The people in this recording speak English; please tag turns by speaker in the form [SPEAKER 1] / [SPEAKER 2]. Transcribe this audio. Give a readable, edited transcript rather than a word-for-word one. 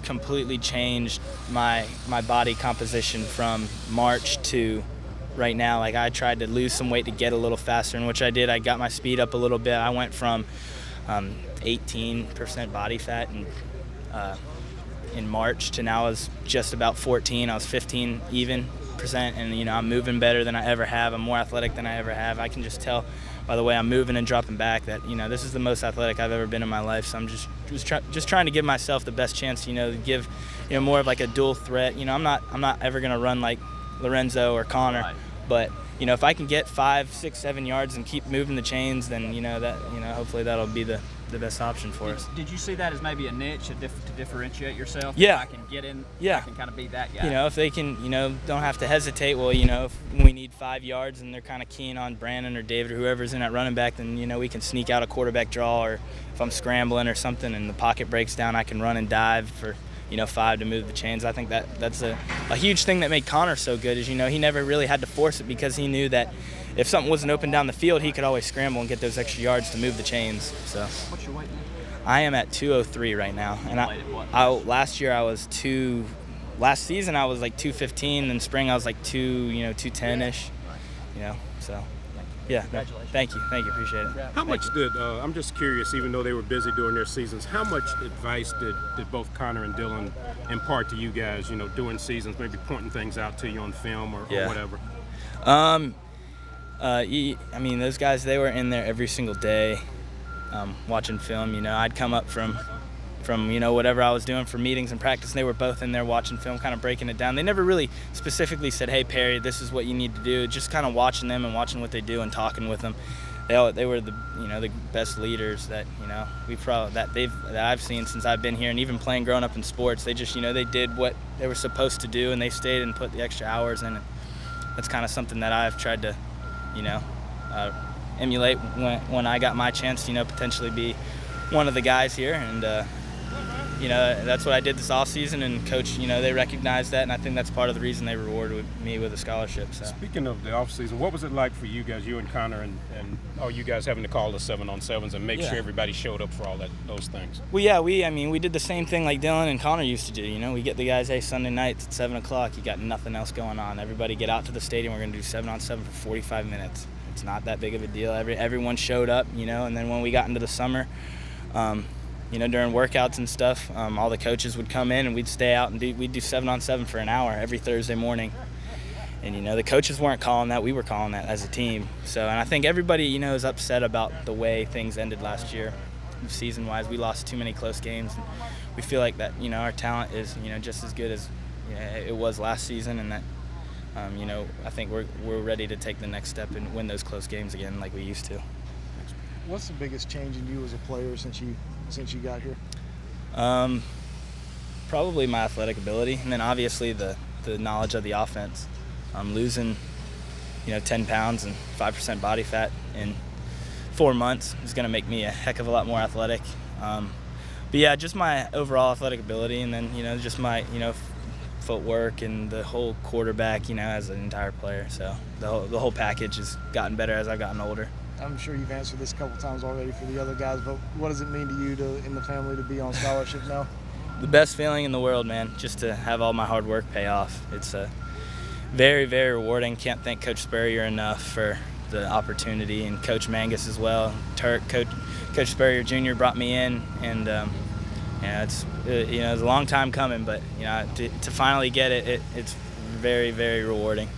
[SPEAKER 1] completely changed my body composition from March to right now. Like, I tried to lose some weight to get a little faster, and which I did. I got my speed up a little bit. I went from 18% body fat in March to now I was just about 14. I was 15 even percent, and I'm moving better than I ever have. I'm more athletic than I ever have. I can just tell by the way I'm moving and dropping back that this is the most athletic I've ever been in my life. So I'm just trying to give myself the best chance, to give more of like a dual threat. I'm not ever gonna run like Lorenzo or Connor, right. But if I can get 5, 6, 7 yards and keep moving the chains, then hopefully that'll be the best option for us.
[SPEAKER 2] Did you see that as maybe a niche to differentiate yourself?
[SPEAKER 1] Yeah.
[SPEAKER 2] If I can get in,
[SPEAKER 1] yeah.
[SPEAKER 2] I can kind of be that guy.
[SPEAKER 1] If they can, don't have to hesitate. Well, if we need 5 yards and they're kind of keen on Brandon or David or whoever's in at running back, then, we can sneak out a quarterback draw, or if I'm scrambling or something and the pocket breaks down, I can run and dive for, 5 to move the chains. I think that's a huge thing that made Connor so good is, he never really had to force it because he knew that if something wasn't open down the field, he could always scramble and get those extra yards to move the chains. So.
[SPEAKER 2] What's your weight now?
[SPEAKER 1] I am at 203 right now, and last year I was last season I was like 215. In spring I was like 210ish. So yeah. Thank you, appreciate it.
[SPEAKER 3] How much did I'm just curious, even though they were busy during their seasons, how much advice did both Connor and Dylan impart to you guys? During seasons, maybe pointing things out to you on film or whatever.
[SPEAKER 1] I mean, those guys, they were in there every single day watching film. I'd come up from whatever I was doing for meetings and practice, and they were both in there watching film, kind of breaking it down. They never really specifically said, hey, Perry, this is what you need to do. Just kind of watching them and watching what they do and talking with them. They were the best leaders that that I've seen since I've been here, and even playing growing up in sports. They just they did what they were supposed to do, and they stayed and put the extra hours in. That's kind of something that I've tried to emulate when I got my chance to potentially be one of the guys here, and that's what I did this off season, and coach they recognized that, and I think that's part of the reason they rewarded me with a scholarship. So.
[SPEAKER 3] Speaking of the off season, what was it like for you guys, you and Connor, and all you guys having to call the 7-on-7s and make sure everybody showed up for all those things?
[SPEAKER 1] Well, yeah, we did the same thing like Dylan and Connor used to do. We get the guys, hey, Sunday nights at 7 o'clock, you got nothing else going on. Everybody get out to the stadium. We're going to do 7-on-7 for 45 minutes. It's not that big of a deal. Everyone showed up, and then when we got into the summer, during workouts and stuff, all the coaches would come in and we'd stay out and we'd do 7-on-7 for an hour every Thursday morning. And the coaches weren't calling that; we were calling that as a team. So, and I think everybody is upset about the way things ended last year, season-wise. We lost too many close games, and we feel like that our talent is just as good as it was last season, and that I think we're ready to take the next step and win those close games again like we used to.
[SPEAKER 4] What's the biggest change in you as a player since you got here?
[SPEAKER 1] Probably my athletic ability, and then obviously the knowledge of the offense. Losing 10 pounds and 5% body fat in 4 months is going to make me a heck of a lot more athletic. But yeah, just my overall athletic ability, and then just my footwork and the whole quarterback as an entire player. So the whole package has gotten better as I've gotten older.
[SPEAKER 4] I'm sure you've answered this a couple times already for the other guys, but what does it mean to you in the family to be on scholarship now?
[SPEAKER 1] The best feeling in the world, man, just to have all my hard work pay off. It's very, very rewarding. Can't thank Coach Spurrier enough for the opportunity, and Coach Mangus as well. Coach Spurrier Jr. brought me in, and it's a long time coming, but to finally get it, it's very, very rewarding.